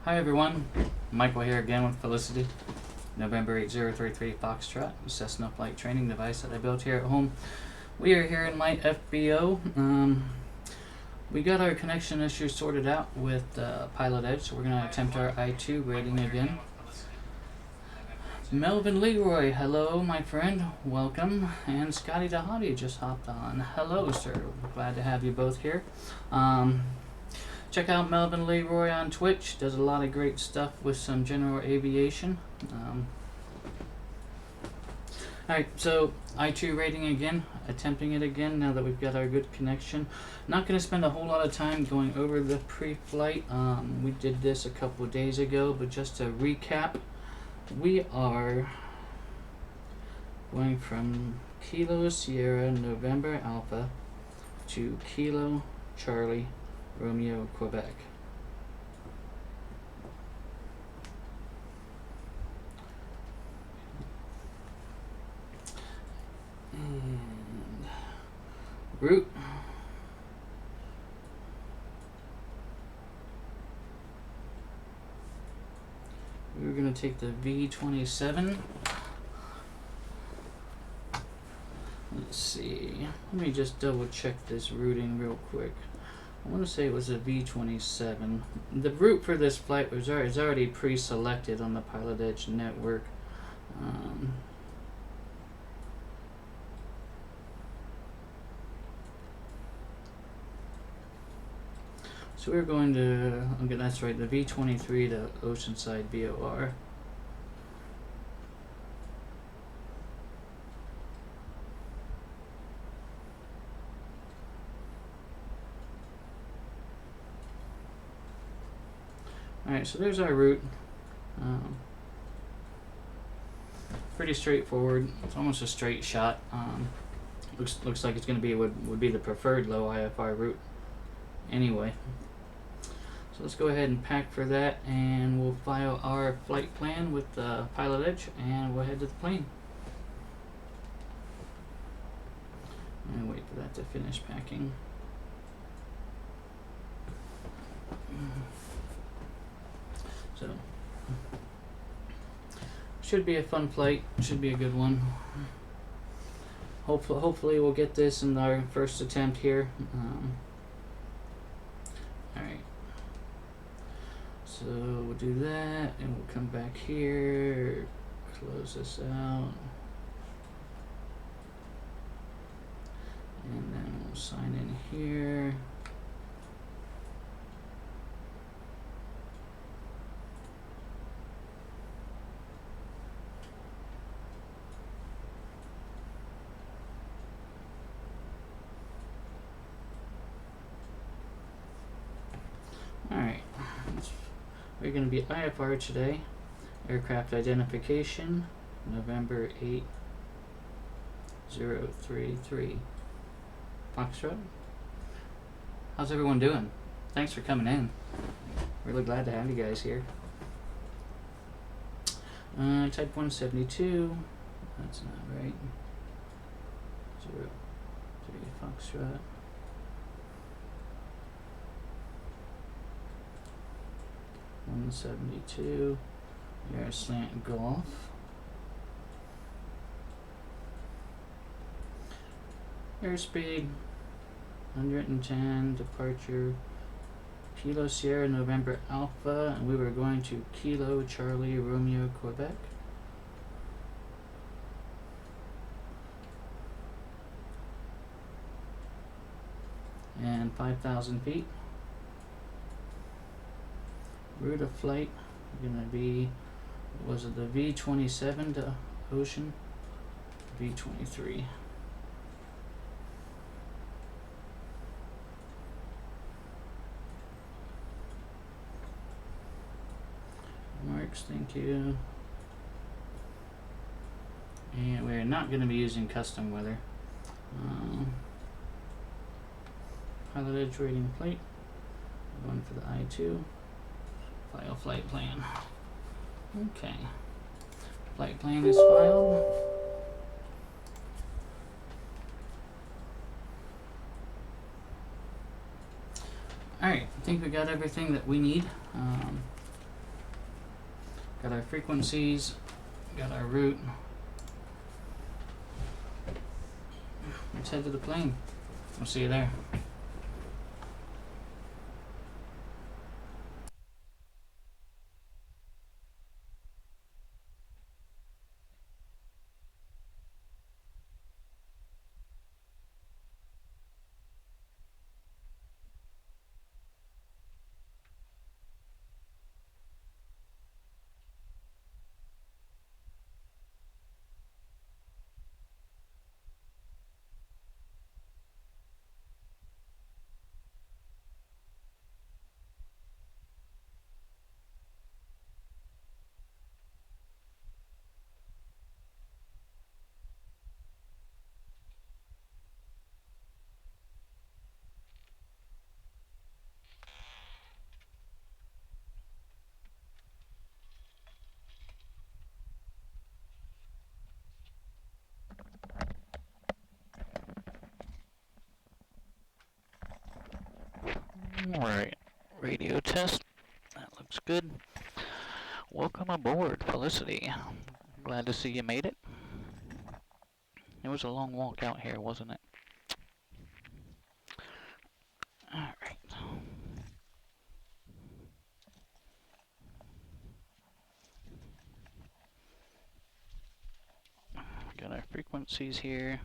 Hi everyone, Michael here again with Felicity, November 8033 Foxtrot, Cessna flight training device that I built here at home. We are here in my FBO. We got our connection issues sorted out with Pilot Edge, so we're going to attempt our I-2 rating again. Melvin Leroy, hello my friend, welcome. And Scotty DeHottie just hopped on. Hello sir, glad to have you both here. Check out Melvin Leroy on Twitch. Does a lot of great stuff with some general aviation. Alright, so I-2 rating again, attempting it again now that we've got our good connection. Not going to spend a whole lot of time going over the pre-flight. We did this a couple of days ago, but just to recap, we are going from Kilo Sierra November Alpha to Kilo Charlie Romeo, Quebec. And route. We're going to take the V27. Let's see. Let me just double check this routing real quick. I want to say it was a V27. The route for this flight was already pre-selected on the Pilot Edge network. So we're going to, okay, that's right, the V23 to Oceanside BOR. Alright, so there's our route. Pretty straightforward. It's almost a straight shot. Looks like it's going to be would be the preferred low IFR route anyway. So let's go ahead and pack for that, and we'll file our flight plan with Pilot Edge, and we'll head to the plane. And wait for that to finish packing. So, should be a fun flight. Should be a good one. Hopefully we'll get this in our first attempt here. Alright. So we'll do that, and we'll come back here, close this out, and then we'll sign in here. Alright, we're going to be IFR today, aircraft identification, November 8033, Foxtrot. How's everyone doing? Thanks for coming in. Really glad to have you guys here. Type 172, that's not right, 03 Foxtrot. 172, air slant golf. Airspeed 110, departure Kilo Sierra November Alpha, and we were going to Kilo Charlie Romeo, Quebec. And 5,000 feet. Route of flight gonna be, was it the V27 to Ocean? V23. Marks, thank you. And we're not gonna be using custom weather. Pilot Edge rating plate. Going for the I-2. File flight plan. Okay. Flight plan is filed. Alright, I think we got everything that we need. Got our frequencies, got our route. Let's head to the plane. We'll see you there. Alright, radio test. That looks good. Welcome aboard, Felicity. Glad to see you made it. It was a long walk out here, wasn't it? Alright. Got our frequencies here.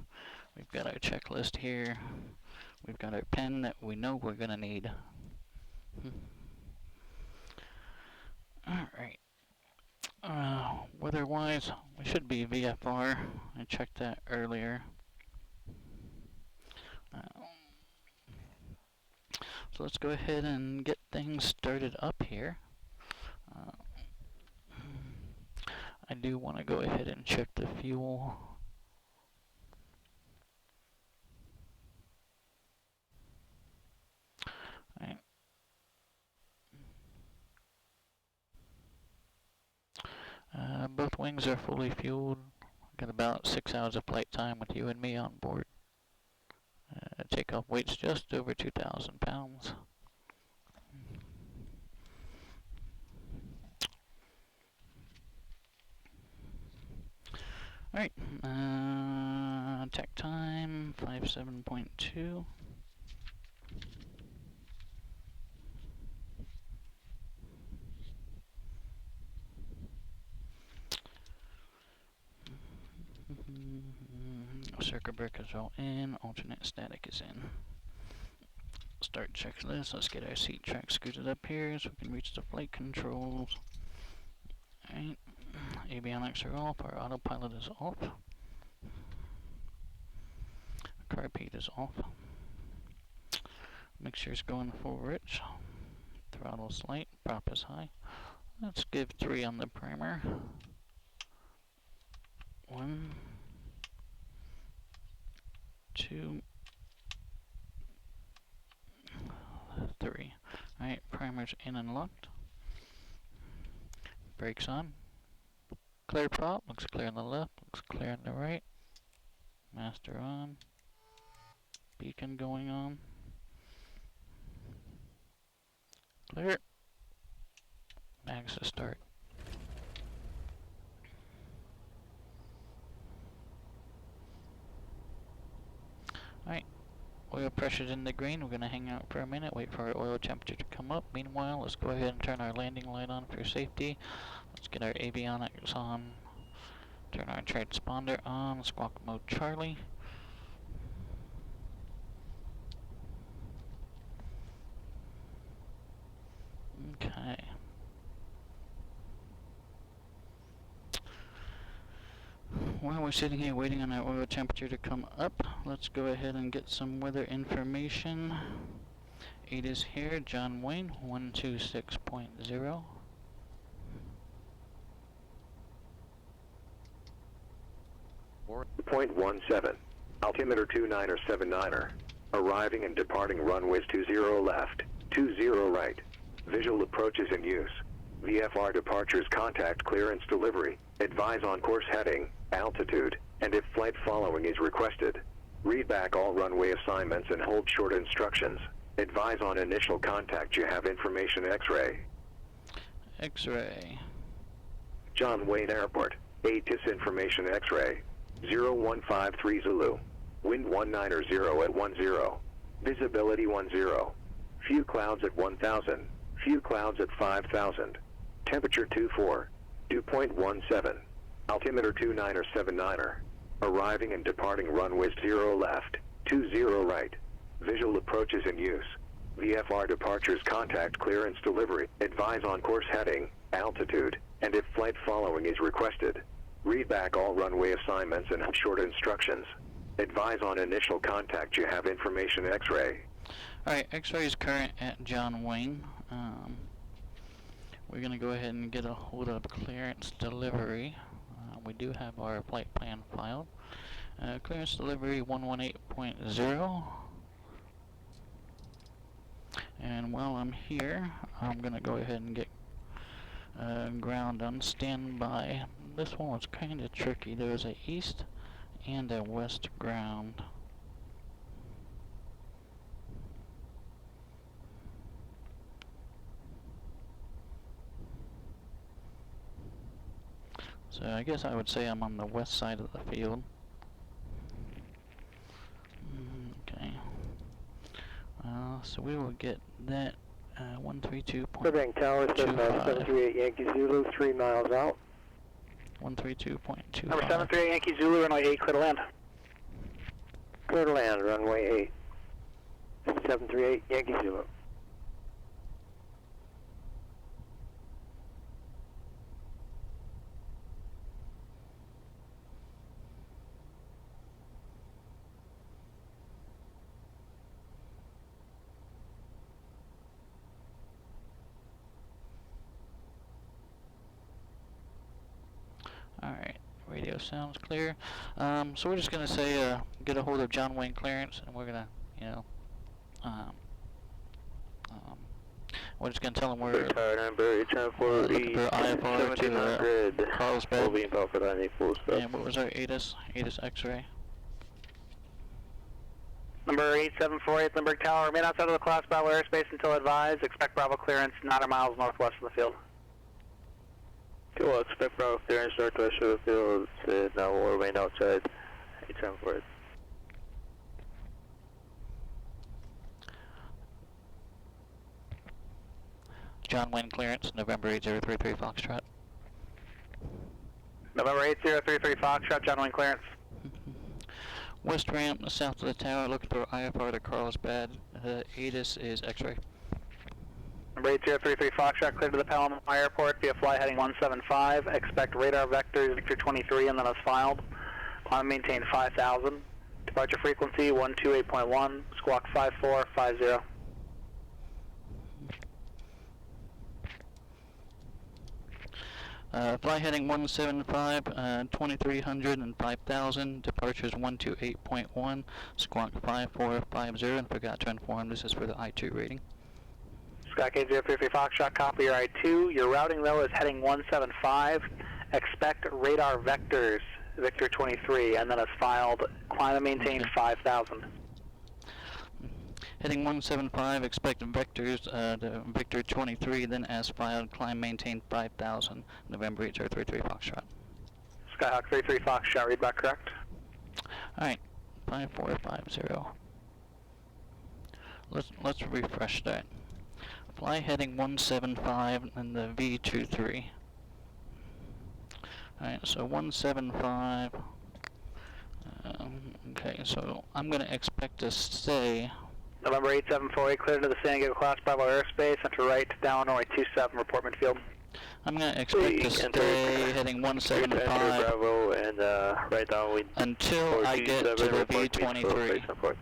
We've got our checklist here. We've got our pen that we know we're gonna need. Alright. Weather-wise, we should be VFR. I checked that earlier. So let's go ahead and get things started up here. I do want to go ahead and check the fuel. Right. Both wings are fully fueled. Got about 6 hours of flight time with you and me on board. Takeoff weight's just over 2,000 pounds. Alright, tech time 57.2. Circuit breakers are all in, alternate static is in. Start checklist. Let's get our seat track scooted up here so we can reach the flight controls. Alright, avionics are off, our autopilot is off. Carb is off. Mixture's going full rich. Throttle's light, prop is high. Let's give 3 on the primer. 1, 2, 3. Alright, primer's in and locked. Brakes on. Clear prop, looks clear on the left, looks clear on the right. Master on. Beacon going on. Clear. Mags to start. Alright, oil pressure's in the green. We're going to hang out for a minute, wait for our oil temperature to come up. Meanwhile, let's go ahead and turn our landing light on for safety. Let's get our avionics on. Turn our transponder on. Squawk mode Charlie. Okay. While we're sitting here waiting on our oil temperature to come up, let's go ahead and get some weather information. 8 is here, John Wayne, 126.0. .17, altimeter 2979er, arriving and departing runways 20 left, 20 right, visual approaches in use, VFR departures contact clearance delivery, advise on course heading, altitude, and if flight following is requested. Read back all runway assignments and hold short instructions. Advise on initial contact you have information X-ray. X-ray. John Wayne Airport, ATIS information X-ray, 0153 Zulu. Wind 190 at 10. Visibility 10. Few clouds at 1000. Few clouds at 5000. Temperature 24. Dew point 17. Altimeter 2979er. Arriving and departing runways 0 left, 20 right. Visual approaches in use. VFR departures contact clearance delivery. Advise on course heading, altitude, and if flight following is requested. Read back all runway assignments and short instructions. Advise on initial contact. You have information X-ray. Alright, X-ray is current at John Wayne. We're going to go ahead and get a hold of clearance delivery. We do have our flight plan filed. Clearance delivery 118.0. And while I'm here, I'm going to go ahead and get ground on standby. This one was kind of tricky. There was a east and a west ground. So I guess I would say I'm on the west side of the field. Okay. So we will get that 132.25. Burbank Tower, 738 Yankee Zulu, 3 miles out. 132.25. Number 738 Yankee Zulu, runway 8, clear to land. Clear to land, runway 8. 738 Yankee Zulu. Alright, radio sounds clear. So we're just going to say, get a hold of John Wayne clearance, and we're going to, you know, we're just going to tell them we're looking for IFR to Carlsbad. And what was our ATIS X-ray? Number 8748 Lindbergh Tower, remain outside of the class Bravo airspace until advised. Expect Bravo clearance 9 miles northwest of the field. Okay, well, expect Bravo clearance northwest of the field. Now we'll remain outside. 8748. John Wayne clearance, November 8033 Foxtrot. November 8033 Foxtrot, John Wayne clearance. West ramp, south of the tower, looking for IFR to Carlsbad. ATIS is X-ray. Number 8033 Foxtrot, cleared to the Palomar Airport via flight heading 175. Expect radar vectors Victor 23 and then as filed. Climb maintain 5000. Departure frequency 128.1. Squawk 5450. Flight heading 175, 2300 and 5000. Departures 128.1. Squawk 5450. And forgot to inform this is for the I-2 rating. Skyk 8033 Foxtrot, copy your I-2. Your routing though is heading 175. Expect radar vectors, Victor 23, and then as filed, climb and maintain 5000. Heading 175, expect vectors to Victor 23, then as filed, climb maintain 5000, November 8033 Foxtrot. Skyhawk 33 Foxtrot, read back correct. Alright, 5450. Let's refresh that. Fly heading 175 and the V23. Alright, so 175. Okay, so I'm going to expect to stay. November 8748, clear to the San Diego class Bravo airspace, enter right down runway 27, report midfield. I'm going to expect to stay heading 175 Bravo and right down until I get to the V23.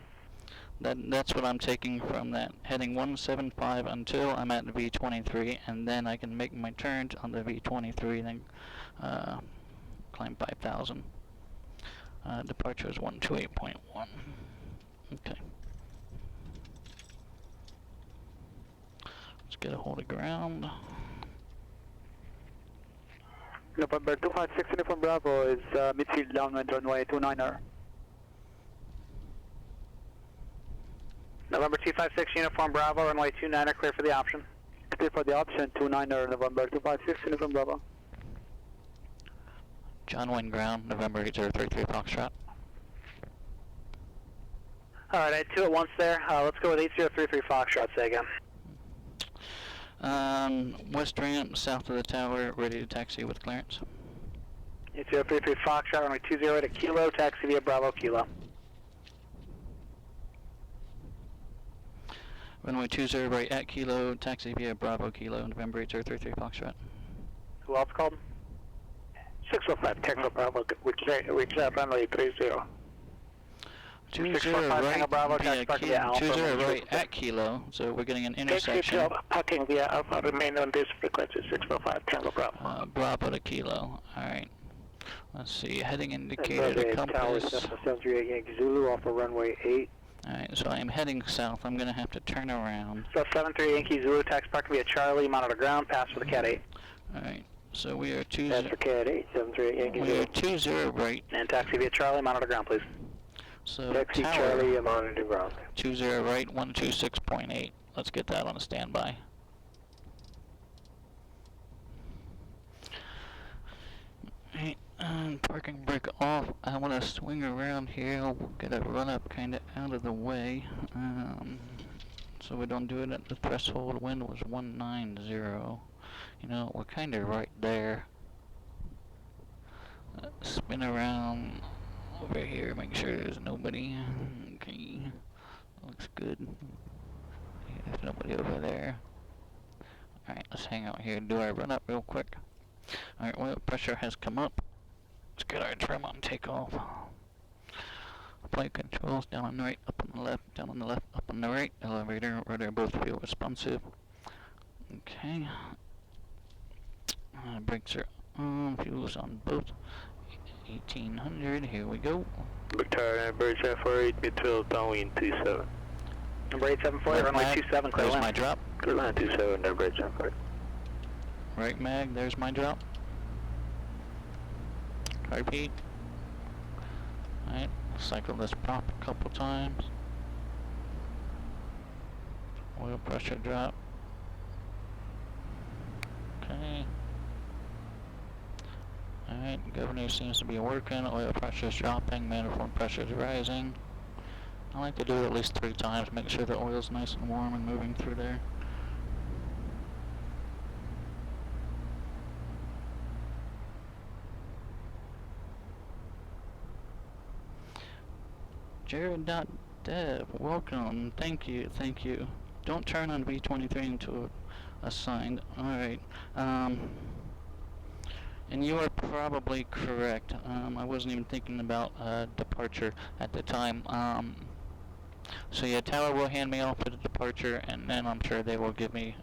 That's what I'm taking from that. Heading 175 until I'm at the V23, and then I can make my turn on the V23, then climb 5000. Departure is 128.1. Okay. Let's get a hold of ground. November 256 Uniform Bravo is midfield downwind runway 29er. November 256 Uniform Bravo, runway 29er, clear for the option. Clear for the option, 29er, November 256 Uniform Bravo. John Wayne ground, November 8033 Foxtrot. Alright, I had 2 at once there. Let's go with 8033 Foxtrot, say again. West ramp, south of the tower, ready to taxi with clearance. 8033 Foxtrot, runway 20 right at Kilo, taxi via Bravo Kilo. Runway 20 right at Kilo, taxi via Bravo Kilo, November 8033 Foxtrot. Who else called? 605 Tango Bravo, which runway 30. 20 645 Tango right Bravo, via taxi via Alpha. 20 right at Kilo, so we're getting an intersection. Parking via Alpha, remain on this frequency, 645 Tango Bravo. Bravo to Kilo, alright. Let's see, heading indicator to compass. 738 Yankee Zulu off of runway 8. Alright, so I'm heading south. I'm going to have to turn around. So 73 Yankee Zulu, taxi park via Charlie, monitor ground, pass for the Cat 8. Alright, so we are 20. That's for Cat 8, 738 Yankee We Zulu. are 20 right. And taxi via Charlie, monitor ground, please. So Taxi tower, Charlie, monitor ground. 20 right, 126.8. Let's get that on a standby. Alright, parking brake off. I want to swing around here. We'll get a run up kind of out of the way. So we don't do it at the threshold. Wind was 190. You know, we're kind of right there. Spin around over here, make sure there's nobody. Okay, looks good. Yeah, there's nobody over there. Alright, let's hang out here and do our run up real quick. Alright, oil pressure has come up. Let's get our trim on takeoff. Flight controls down on the right, up on the left, down on the left, up on the right. Elevator, rudder both feel responsive. Okay. Brakes are on, fuel's on both. 1800, here we go. Victoria, Bridge F48, midfield, downwind 27. Number 874, runway 27, clear There's land. my drop. Clear line 27, no Bridge F48. Right mag, there's my drop. Repeat. Alright, cycle this prop a couple times. Oil pressure drop. Okay. Alright, governor seems to be working, oil pressure's dropping, manifold pressure's rising. I like to do it at least 3 times, make sure the oil's nice and warm and moving through there. Jared.dev, welcome, thank you. Don't turn on V23 until assigned. Alright, and you are probably correct. I wasn't even thinking about departure at the time. So yeah, tower will hand me off at the departure, and then I'm sure they will give me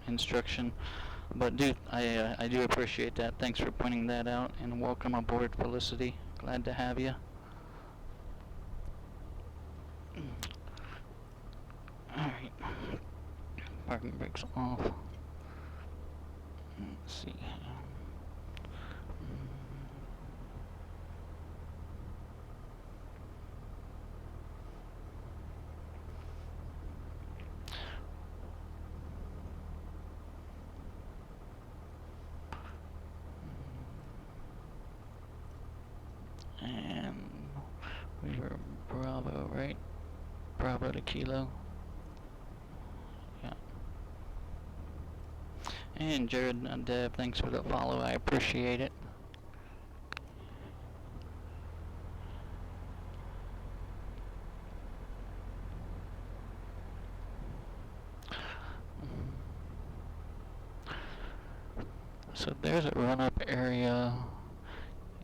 instruction. But dude, I do appreciate that. Thanks for pointing that out, and welcome aboard, Felicity. Glad to have you. Alright. Parking brakes off. Let's see. And we were Bravo, right? Bravo to Kilo. Yeah. And Jared and Deb, thanks for the follow. I appreciate it. So there's a run-up area,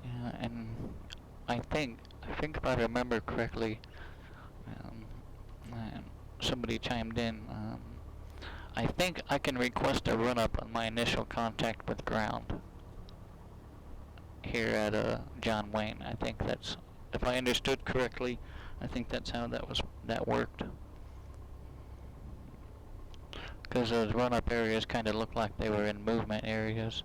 yeah, and I think if I remember correctly, and somebody chimed in. I think I can request a run-up on my initial contact with ground here at John Wayne. I think that's, if I understood correctly, I think that's how that worked. Because those run-up areas kind of looked like they were in movement areas.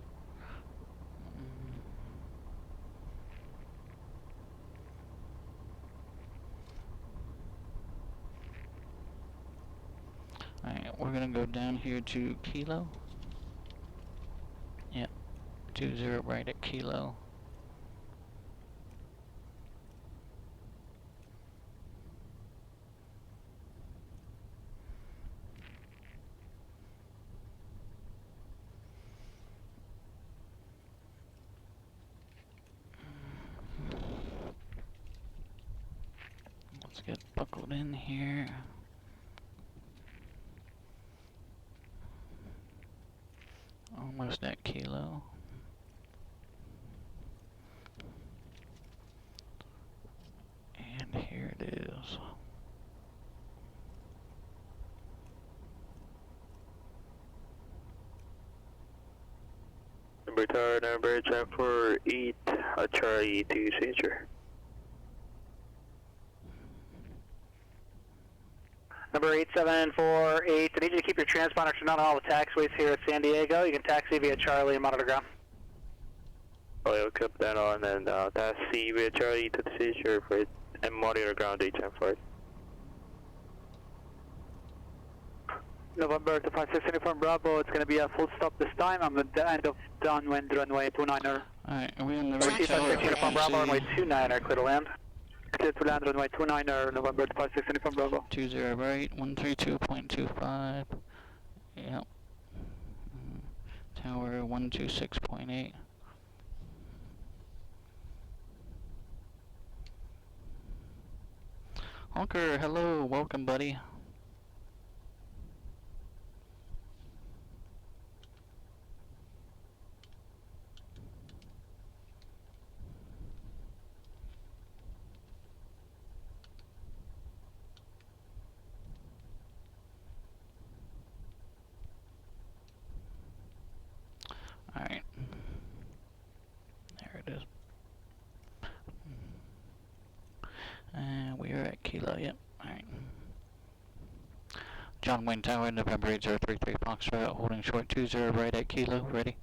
Alright, we're gonna go down here to Kilo. Yep, 20 right at Kilo. buckled in here. Almost at kilo. And here it is. Number tower, number check for 8, Charlie to signature. Number 8748, I need you to keep your transponder turned on all the taxiways here at San Diego. You can taxi via Charlie and monitor ground. Oh, you'll keep that on and taxi via Charlie to the signature for it and monitor ground 810 November to 56 Uniform Bravo, it's going to be a full stop this time. I'm at the end of downwind runway 29er. Alright, are we on the Number right tower? 56 Uniform Bravo, runway Frequency 29er, clear to land. Clear to land, runway 29er, November to 56 Uniform Bravo. 20 right, 132.25. Yep. Tower 126.8. Honker, hello, welcome buddy. Alright. There it is. And we are at Kilo, yep. Alright. John Wayne Tower, November 8033 Foxtrot, holding short 20 right at Kilo, ready.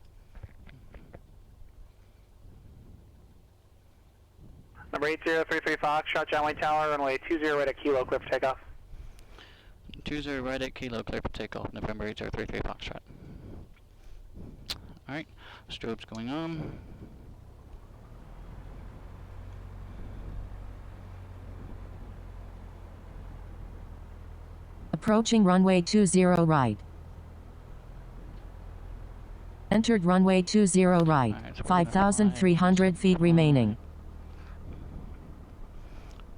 Number 8033 Foxtrot, John Wayne Tower, runway 20 right at Kilo, clear for takeoff. 20 right at Kilo, clear for takeoff, November 8033 Foxtrot. Alright, strobes going on. Approaching runway 20 right. Entered runway 20 right. Alright, so 5,300 feet remaining.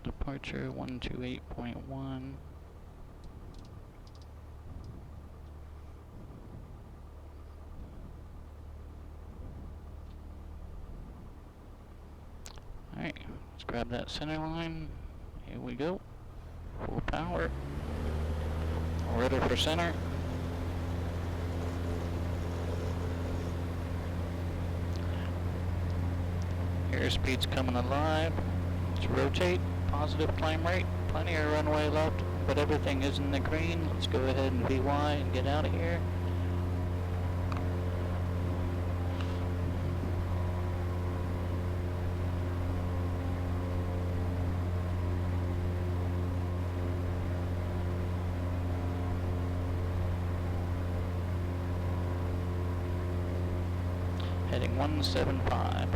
Departure 128.1. Alright, let's grab that center line. Here we go. Full power. Ready for center. Airspeed's coming alive. Let's rotate. Positive climb rate. Plenty of runway left, but everything is in the green. Let's go ahead and VY and get out of here. Heading 175.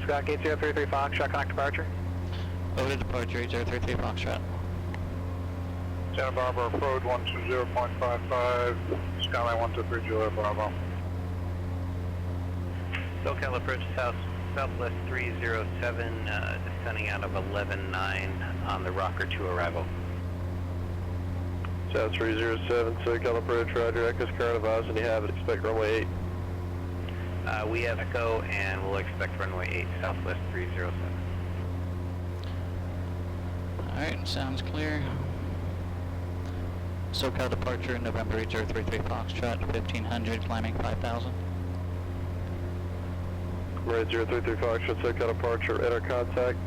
Scott Gate 033 Foxtrot, connect departure. Over to departure 8033 Foxtrot. Santa Barbara Road 120.55, Skyline 123 Juliet Bravo. SoCal approach southwest 307, descending out of 11-9 on the Rocker 2 arrival. South 307, SoCal approach, roger, Echo's current advise, and you have it, expect runway 8. We have Echo, and we'll expect runway 8, southwest 307. Alright, sounds clear. SoCal departure, November 8033 Foxtrot, 1500, climbing 5000. Right, 033 Foxtrot, SoCal departure, enter contact.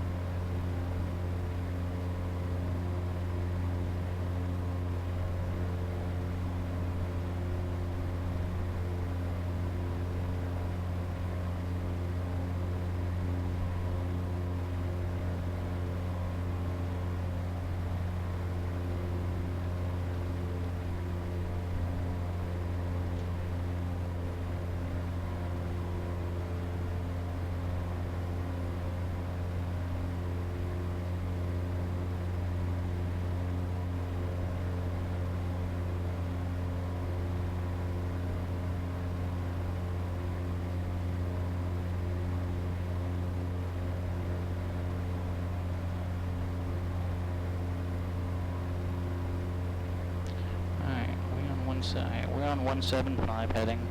we're on 175 heading.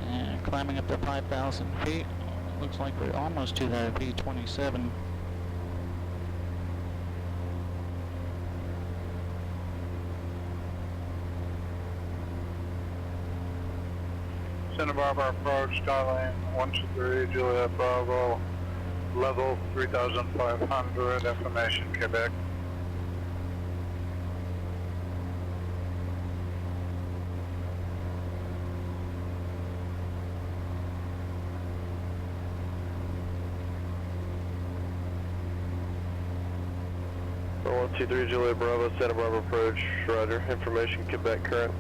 And climbing up to 5,000 feet. Looks like we're almost to that V27. Santa Barbara approach, Skyline 123, Juliet Bravo, level 3,500, information Quebec. Or 123, Juliet Bravo, Santa Barbara approach, roger, information Quebec current.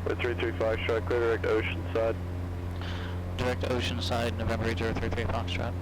With 335 Foxtrot, clear direct Oceanside. Direct Oceanside, November 8033 Foxtrot.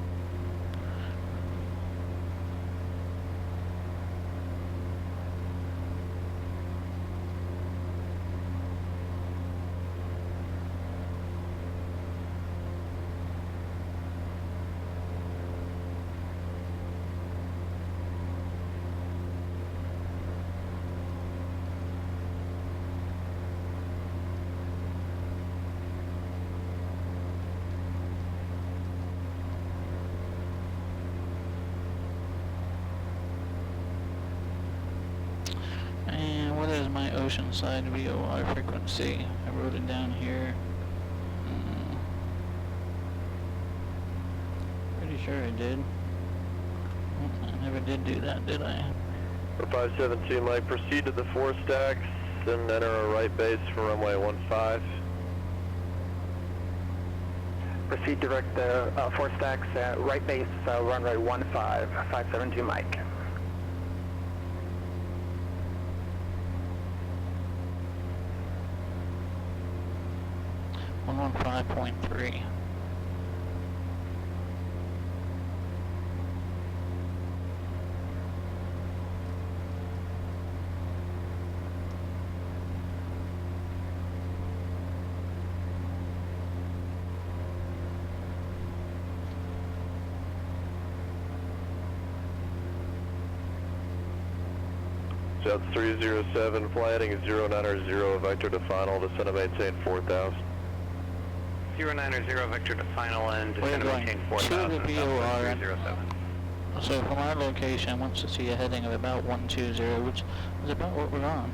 And what is my Oceanside VOR frequency? I wrote it down here. Pretty sure I did. Oh, I never did do that, did I? For 572, Mike, proceed to the 4 stacks and enter a right base for runway 15. Proceed direct 4 stacks, right base, runway 15, 572 Mike. 115.3. Jets 307, flying is 090, vector to final, descend and maintain 4,000. 090 vector to final and descend and maintain 4,000, to the VOR. 307. So from our location, I want to see a heading of about 120, which is about what we're on.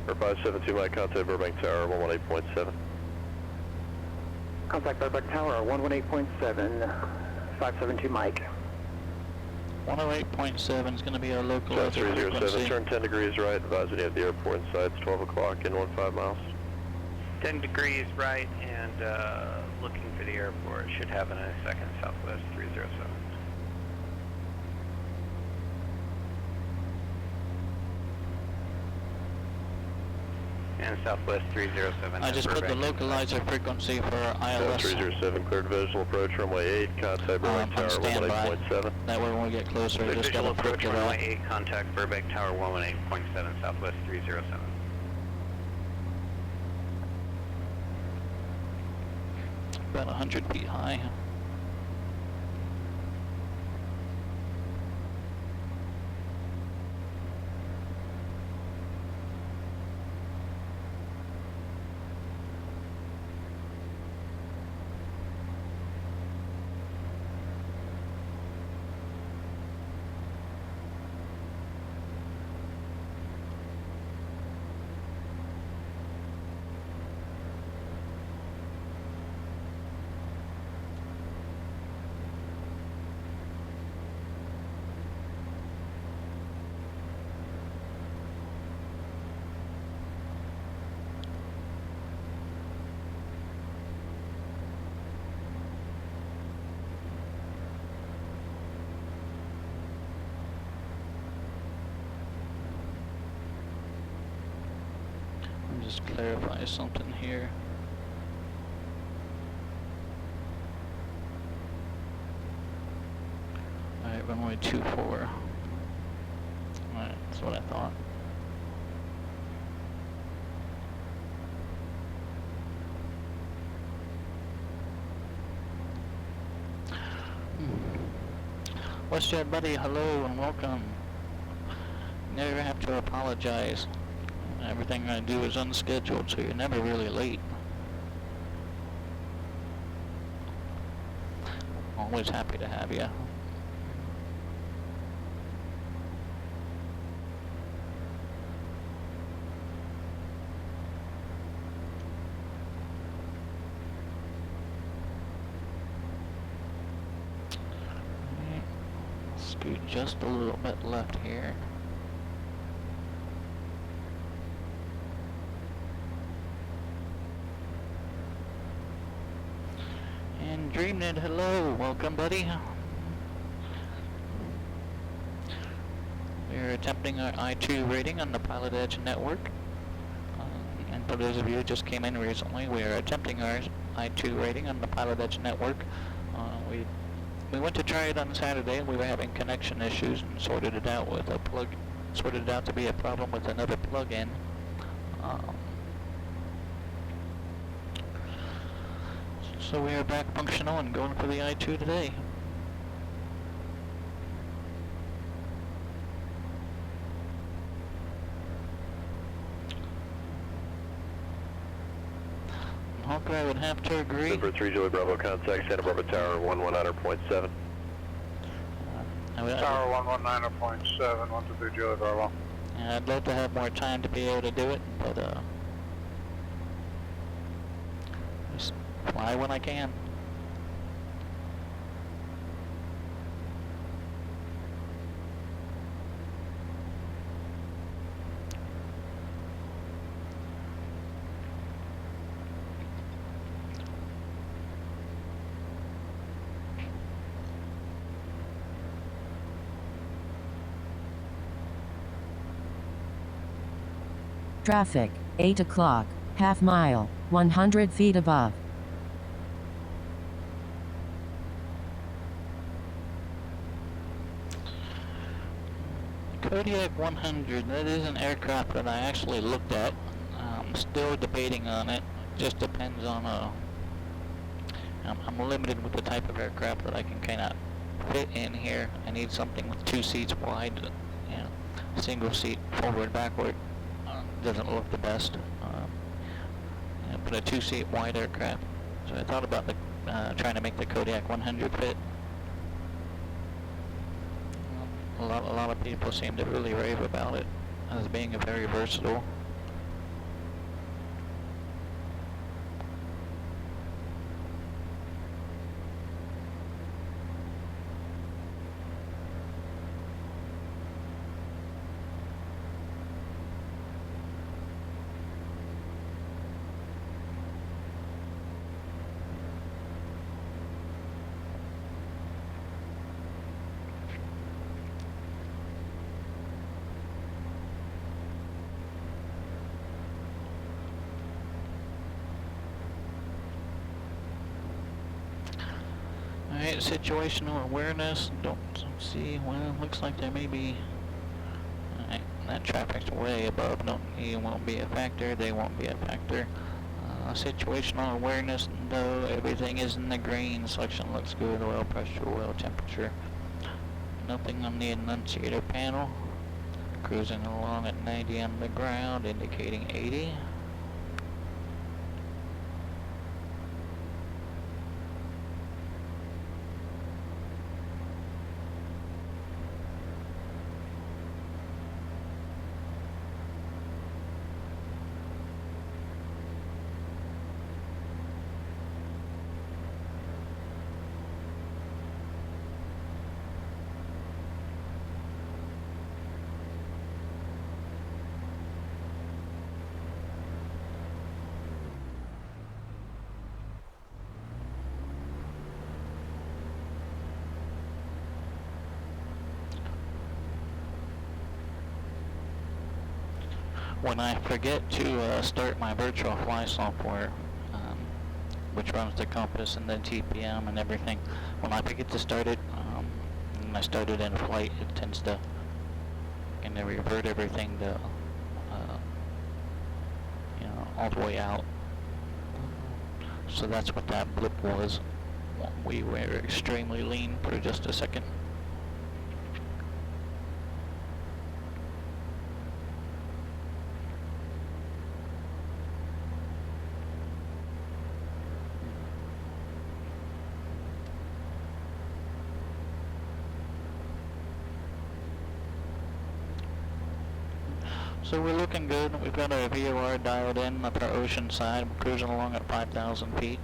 For 572, Mike, contact Burbank Tower, 118.7. Contact Burbank Tower, 118.7, 572 Mike. 108.7 is going to be our local Jets frequency. 307, turn 10 degrees right, advising you at the airport inside, it's 12 o'clock in 15 miles. 10 degrees right and looking for the airport. Should have in a second, Southwest 307. And Southwest 307. I just put the localizer frequency for ILS. Jets 307, cleared visual approach, runway 8, contact Burbank Tower, on standby. 118.7. That way when we get closer, we just Visual gotta flip approach to runway that. 8, contact Burbank Tower 118.7, Southwest 307. About 100 feet high. clarify something here. Alright, runway 24. Alright, that's what I thought. WestJet buddy, hello and welcome. Never have to apologize. Everything I do is unscheduled, so you're never really late. Always happy to have you. Scoot just a little bit left here. And DreamNet, hello, welcome buddy. We're attempting our I-2 rating on the Pilot Edge network. And for those of you who just came in recently, we are attempting our I-2 rating on the Pilot Edge network. We went to try it on Saturday and we were having connection issues and sorted it out with a plug, sorted it out to be a problem with another plug-in. So we are back functional and going for the I-2 today. Hawkeye would have to agree. Number 3 Julie Bravo, contact Santa Barbara Tower 119.7. Tower 119.7, 123 Julie Bravo. I'd love to have more time to be able to do it, but just fly when I can. Traffic, 8 o'clock, half mile, 100 feet above. Kodiak 100, that is an aircraft that I actually looked at. Still debating on it. Just depends on, I'm limited with the type of aircraft that I can kind of fit in here. I need something with 2 seats wide, you know, single seat forward, backward. Doesn't look the best, but a 2-seat wide aircraft. So I thought about trying to make the Kodiak 100 fit. A lot of people seem to really rave about it as being a very versatile. Alright, situational awareness, don't see, well, looks like there may be, alright, that traffic's way above, it won't be a factor, they won't be a factor. Situational awareness, though, everything is in the green, selection looks good, oil pressure, oil temperature. Nothing on the annunciator panel, cruising along at 90 on the ground, indicating 80. When I forget to start my virtual fly software, which runs the compass and the TPM and everything, when I forget to start it, and I start it in flight, it tends to kind of revert everything to, all the way out. So that's what that blip was. We were extremely lean for just a second. So we're looking good. We've got our VOR dialed in up our ocean side. We're cruising along at 5,000 feet.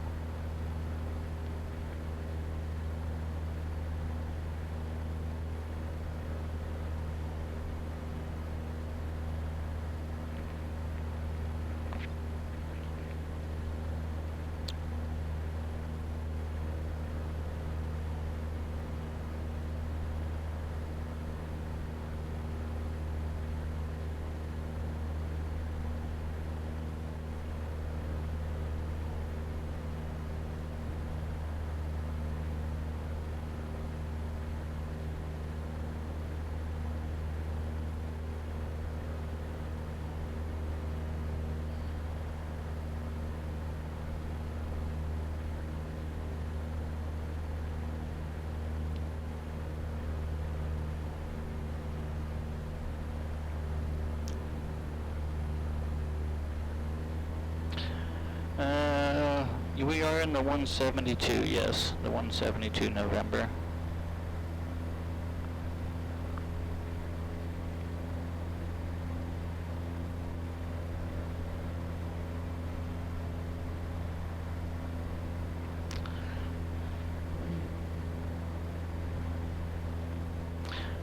We are in the 172, yes, the 172 November.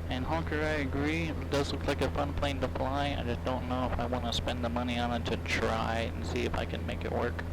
And Honker, I agree, it does look like a fun plane to fly. I just don't know if I want to spend the money on it to try and see if I can make it work.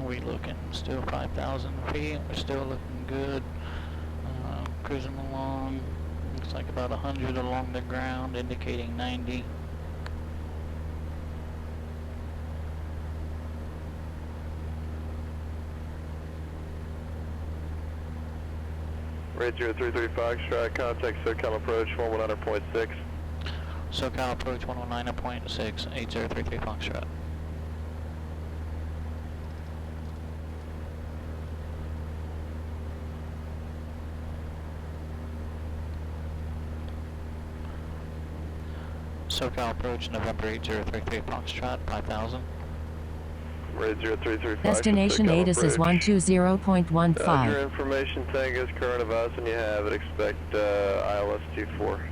We looking? Still 5,000 feet. We're still looking good. Cruising along. Looks like about 100 along the ground, indicating 90. Rate 033 Foxtrot, contact SoCal approach 119.6. SoCal approach 119.6, 8033 Foxtrot. SoCal approach, November 8033 Foxtrot, 5000. Red 0335. Destination ATIS is 120.15. Roger, information tango is current advice when you have it. Expect ILS 24.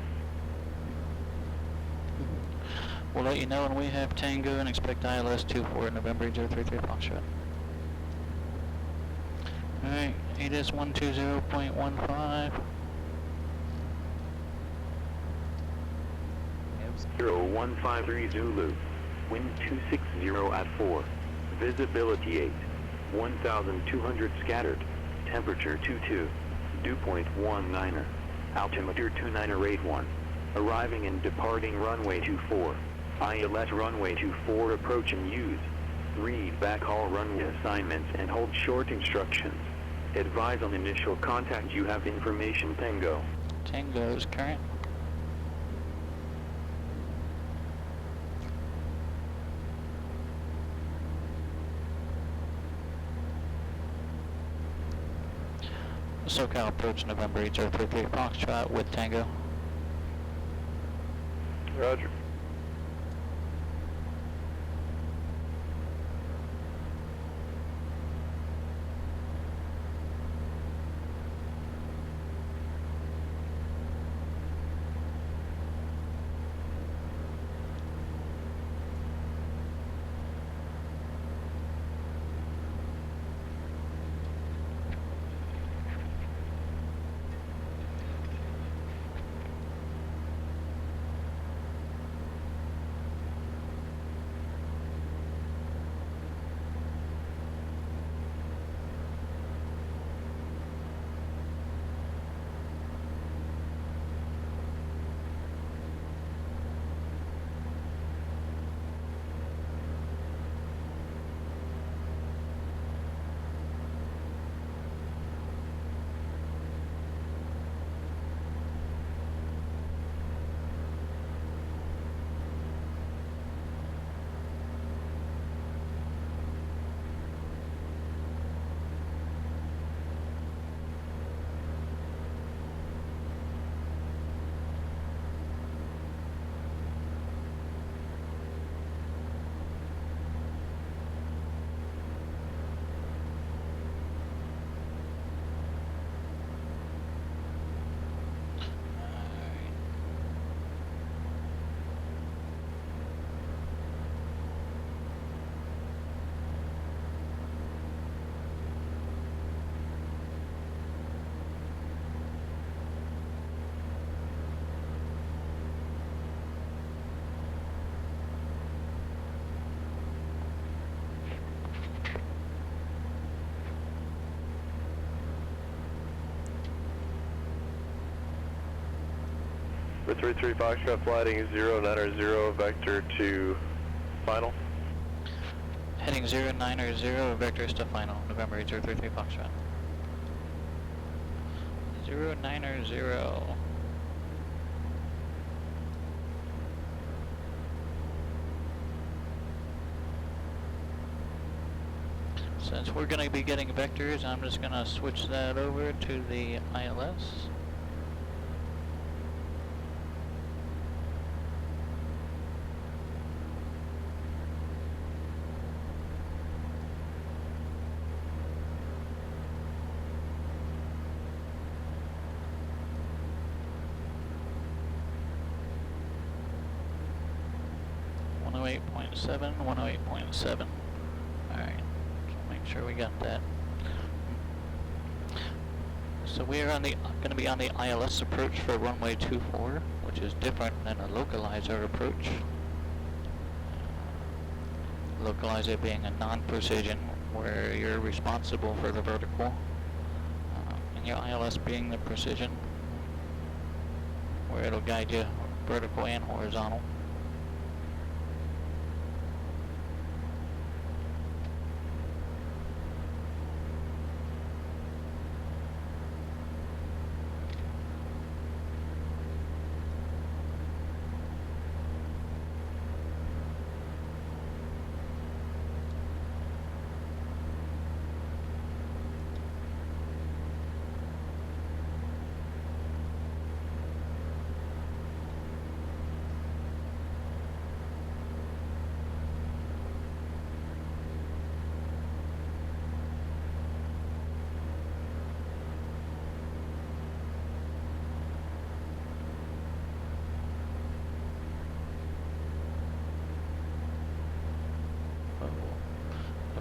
We'll let you know when we have Tango and expect ILS 24 November 033 Foxtrot. Alright, ATIS 120.15. 0153 Zulu. Wind 260 at 4. Visibility 8. 1,200 scattered. Temperature 22. Dew point 19er. Altimeter 2981. Arriving and departing runway 24. ILS runway 24 approach and use. Read backhaul runway assignments and hold short instructions. Advise on initial contact. You have information Tango. Tango is current. SoCal approach November 8033 Foxtrot with Tango. Roger. Red 33 Foxtrot flighting 090 vector to final. Heading 090, vectors to final, November 8033 Foxtrot. 090. Since we're going to be getting vectors, I'm just going to switch that over to the ILS. .7, 108.7. Alright, make sure we got that. So we are going to be on the ILS approach for runway 24, which is different than a localizer approach. Localizer being a non-precision, where you're responsible for the vertical, and your ILS being the precision, where it'll guide you vertical and horizontal.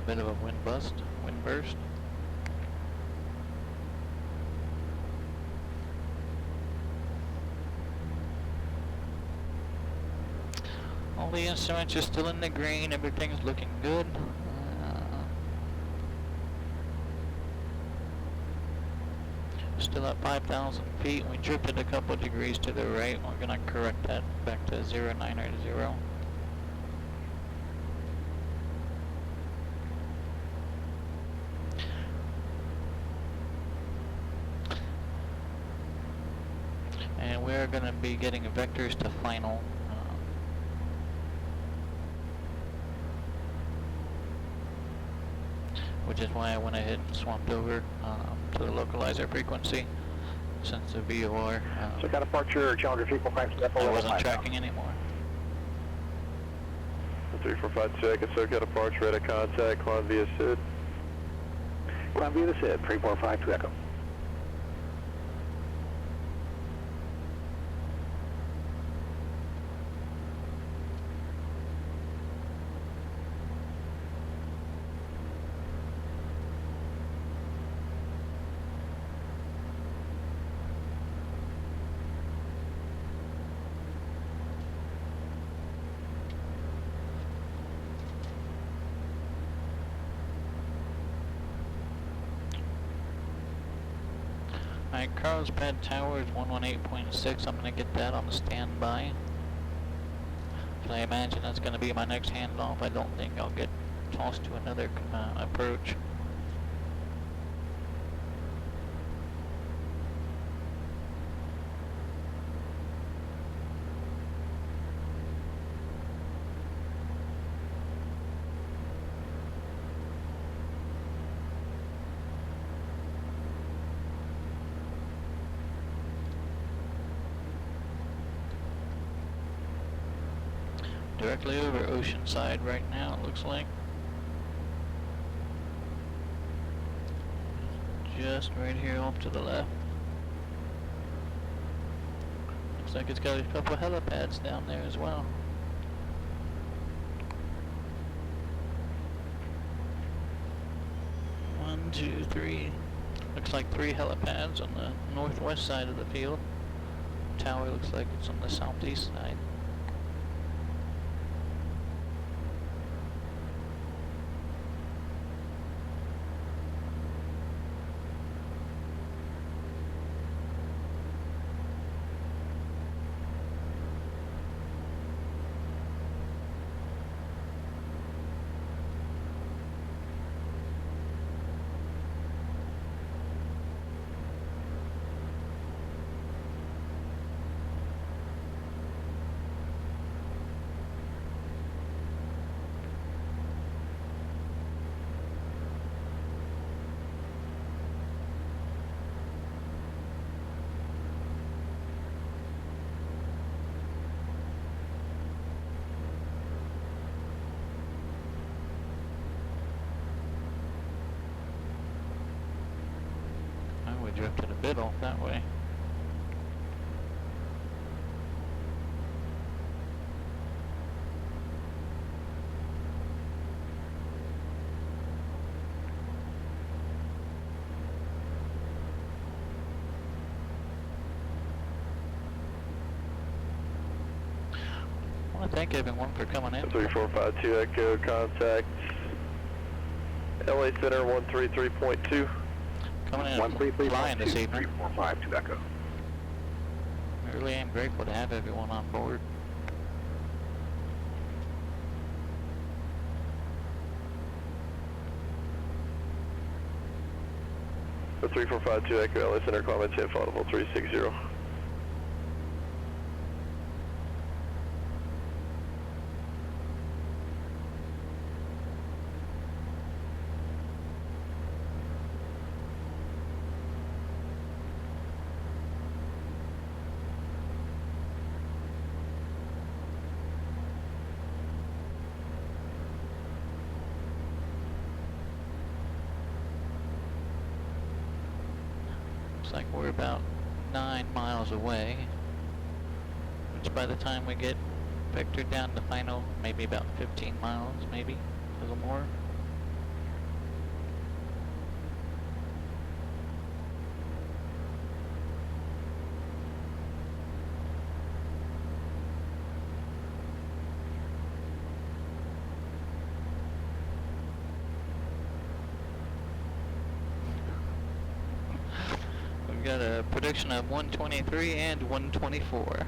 bit of a wind burst. All the instruments are still in the green, everything's looking good. Still at 5,000 feet. We drifted a couple degrees to the right. We're gonna correct that back to 0900. And we're gonna be getting vectors to final. Which is why I went ahead and swapped over to the localizer frequency, since the VOR So got departure, Challenger 345 I wasn't tracking anymore. 3452 Echo, so got departure, ready to contact, climb via SID. Climb via the SID, 3452 Echo. Alright, Carlsbad Tower is 118.6. I'm gonna get that on the standby. So I imagine that's gonna be my next handoff. I don't think I'll get tossed to another approach. Directly over Oceanside right now, it looks like. Just right here off to the left. Looks like it's got a couple helipads down there as well. One, two, three. Looks like 3 helipads on the northwest side of the field. Tower looks like it's on the southeast side. Drifted a bit off that way. I want to thank everyone for coming in. 3452 Echo, contact LA Center 133.2. Coming in flying this evening. 3452 Echo. I really am grateful to have everyone on board. The 3452 Echo, LA Center, comments hit audible 360. Looks like we're about 9 miles away, which by the time we get vectored down to final, maybe about 15 miles, maybe a little more. got a prediction of 123 and 124.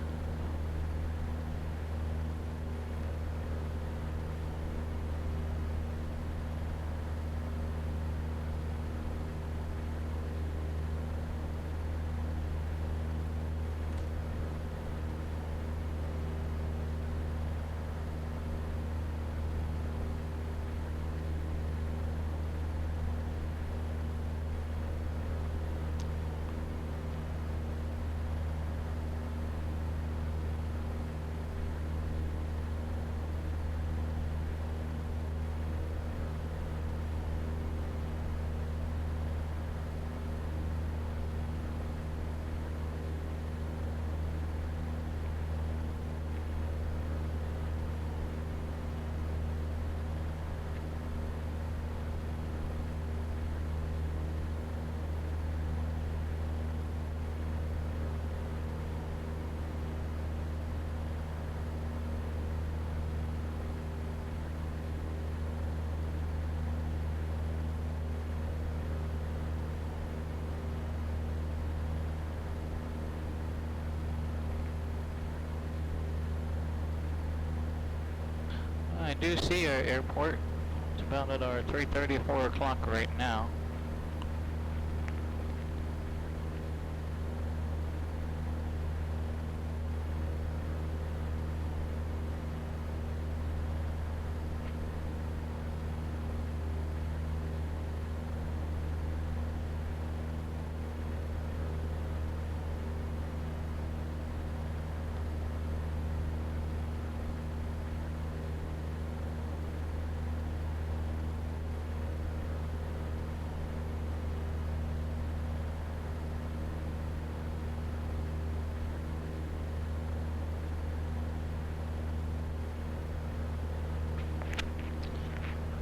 I do see our airport. It's about at our 3:30, 4 o'clock right now.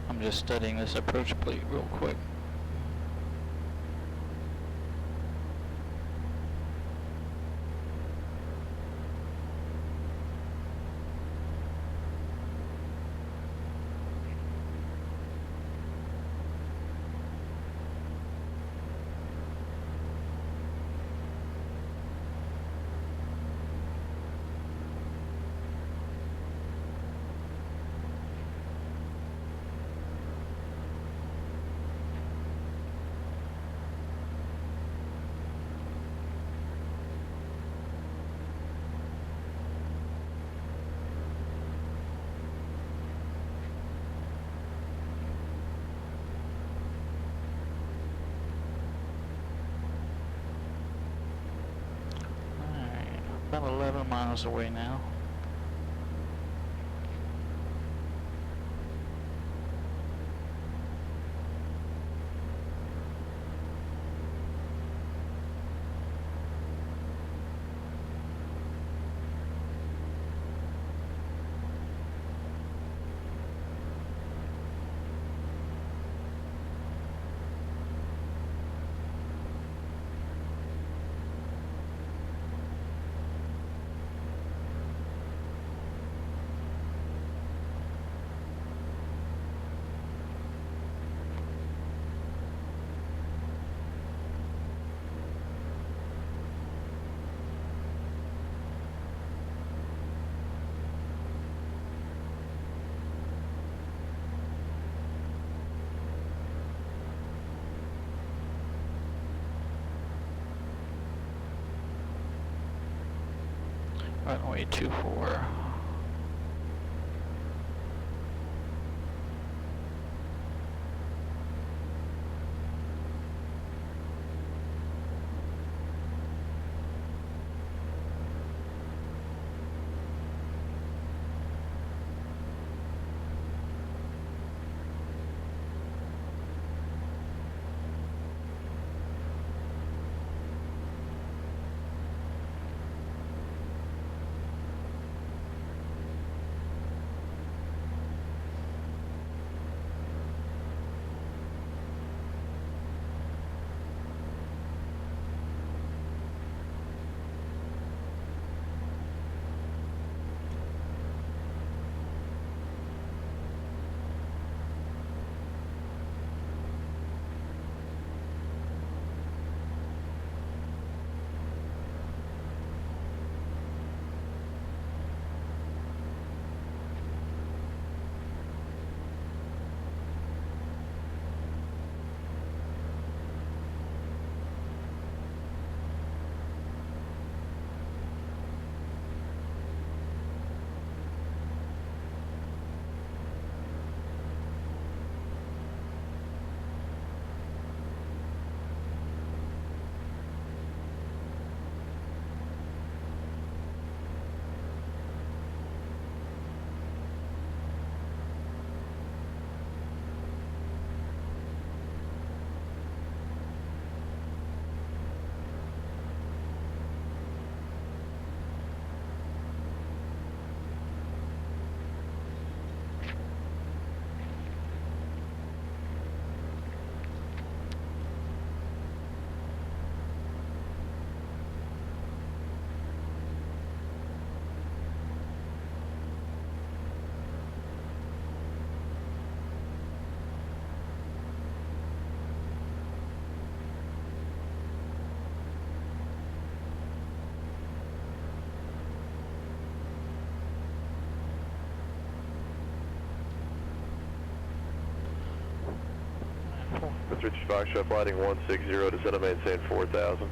I'm just studying this approach plate real quick. About 11 miles away now. Runway 24. Foxtrot, flight heading 160, descend and maintain 4,000.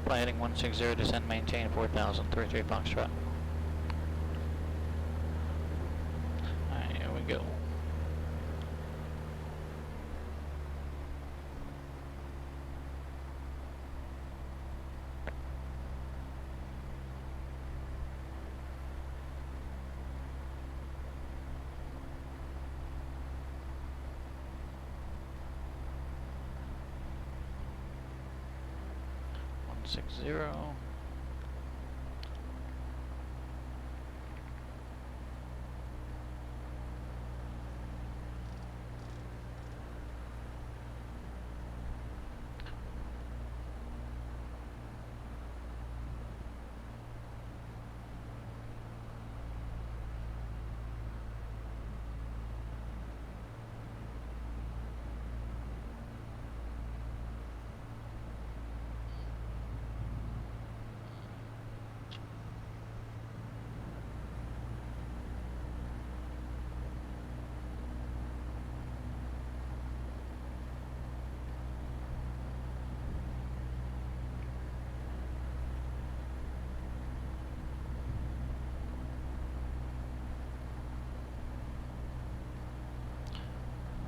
Fly heading 160, descend, maintain 4,000, 33 Foxtrot. Alright, here we go. One 60.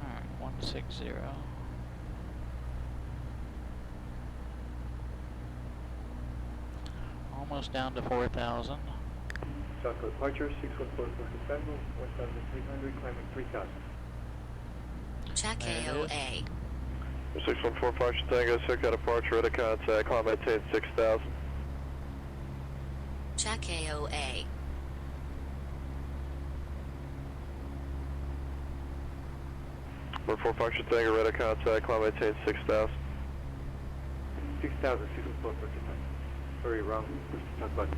Alright, 160. Almost down to 4,000. South departure, 614 Federal, 1,300, climbing 3,000. Check There it AOA. 614 Foxtrot Tango, SoCal departure, ready contact, climb maintain 6,000. Check AOA. Number 4 Foxtrot Tango, ready contact, climb maintain 6,000. 6,000, 614 Sorry, wrong. Talk button.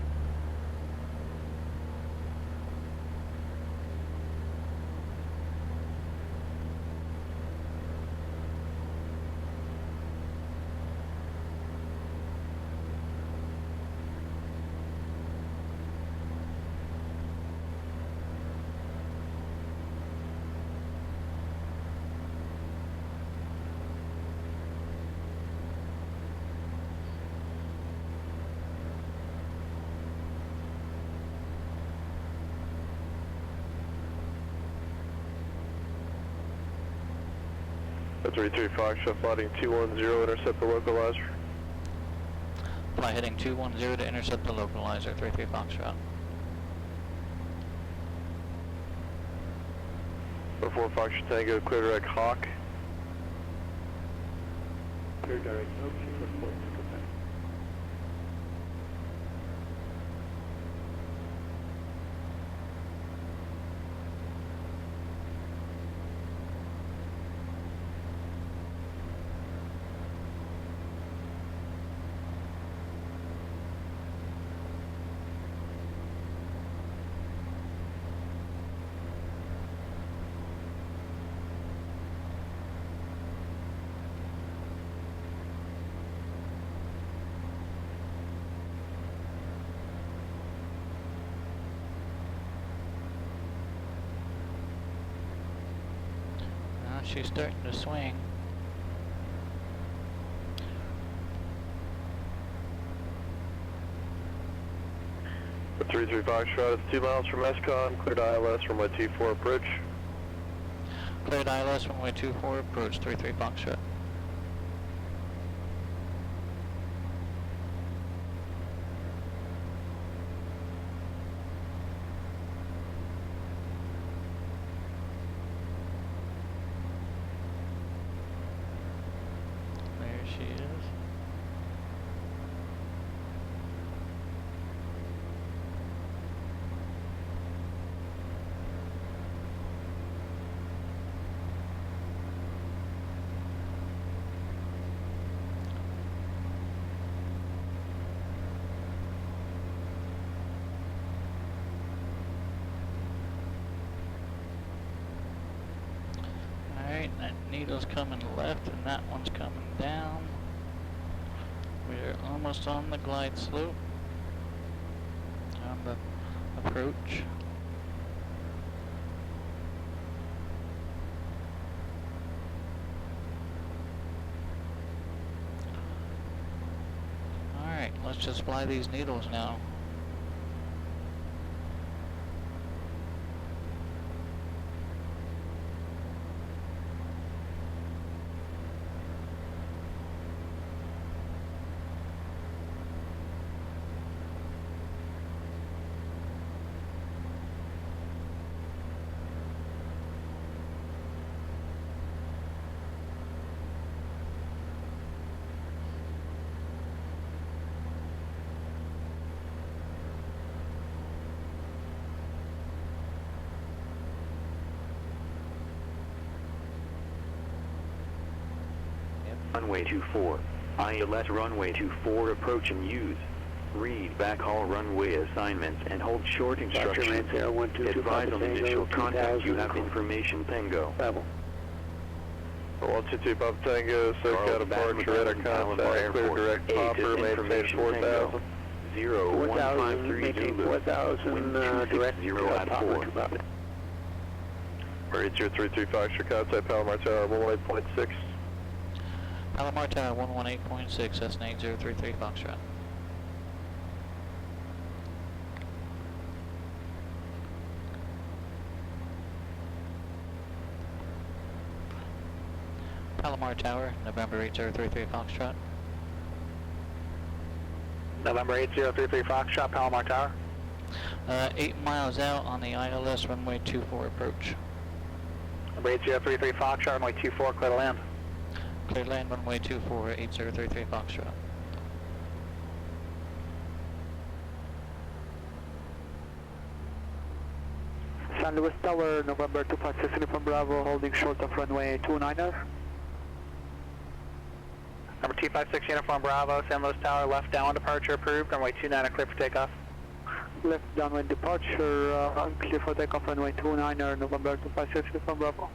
That's 33 Foxtrot, flighting 210, intercept the localizer. Fly heading 210 to intercept the localizer, 33 Foxtrot. Number 4 Foxtrot Tango, clear direct Hawk. Clear direct, no, 614, go back. Now she's starting to swing. The 33 Foxtrot, it's 2 miles from ESCON, cleared ILS from my T4 approach. Cleared ILS runway 24, approach 33 Foxtrot. There she is. Alright, that needle's coming left and that one's coming down. We're almost on the glide slope. On the approach. Let's just fly these needles now. Runway 24. ILS runway 24 approach and use. Read backhaul runway assignments and hold short instructions. Advise on initial contact. You have information. Tango. 122 Papa Tango, SoCal departure, radar contact, clear direct hopper, maintain 4,000. 0153 Zulu. 4,000 direct 0 at 4. Marine 0335, Foxtrot, contact Palomar Tower 18.6. Palomar Tower 118.6, Cessna 8033 Foxtrot. Palomar Tower, November 8033 Foxtrot. November 8033 Foxtrot, Palomar Tower. 8 miles out on the ILS runway 24 approach. Number 8033 Foxtrot, runway 24, clear to land. Clear land runway 24, 8033 Foxtrot. San Luis Tower, November 256 Uniform Bravo, holding short of runway 29er. Number 256 Uniform Bravo, San Luis Tower, left downwind departure approved, runway 29er clear for takeoff. Left downwind departure, clear for takeoff, runway 29er, November 256 Uniform Bravo.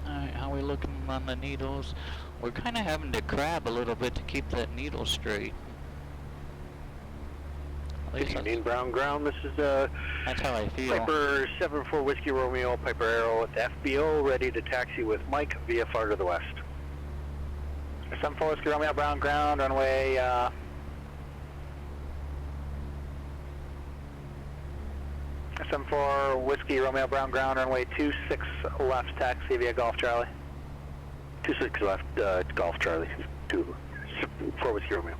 Alright, how we looking on the needles? We're kind of having to crab a little bit to keep that needle straight. At least Good evening, Brown Ground. This is that's how I feel. Piper 74 Whiskey Romeo, Piper Arrow at the FBO, ready to taxi with Mike, VFR to the west. 74 Whiskey Romeo, Brown Ground, runway 74 Whiskey Romeo, Brown Ground, runway 26 left, taxi via Golf Charlie. 26 left, Golf Charlie, 4 Whiskey Romeo.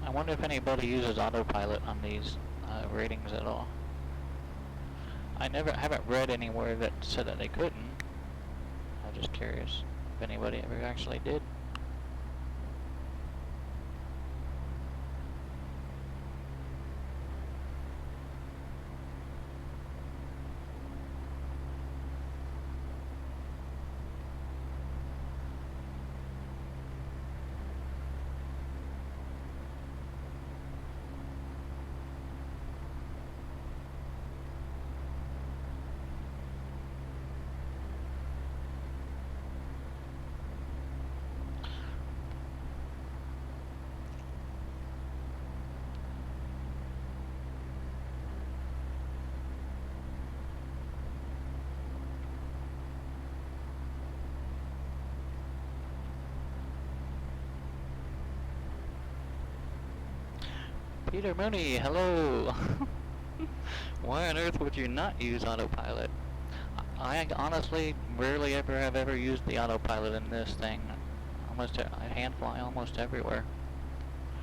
I wonder if anybody uses autopilot on these ratings at all. I haven't read anywhere that said that they couldn't. I'm just curious if anybody ever actually did. Peter Mooney, hello! Why on earth would you not use autopilot? I honestly rarely ever have used the autopilot in this thing. I hand fly almost everywhere.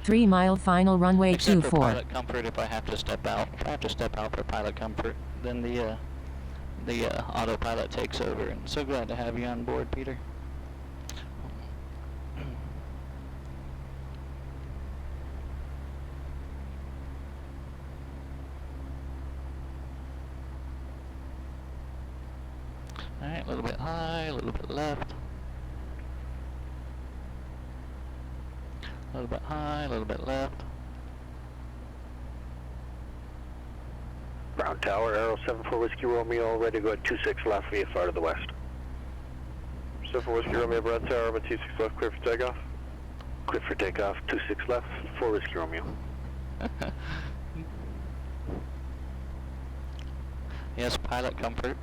3 mile final runway Except for 24. pilot comfort if I have to step out. If I have to step out for pilot comfort, then the autopilot takes over. And so glad to have you on board, Peter. Alright, a little bit high, a little bit left. A little bit high, a little bit left. Bravo Tower, Arrow 74 Whiskey Romeo, ready to go at 26 left, VFR to the west. 74 Whiskey Romeo, Bravo Tower, I'm at 26 left, clear for takeoff. Clear for takeoff, 26 left, 4 Whiskey Romeo. Yes, pilot comfort.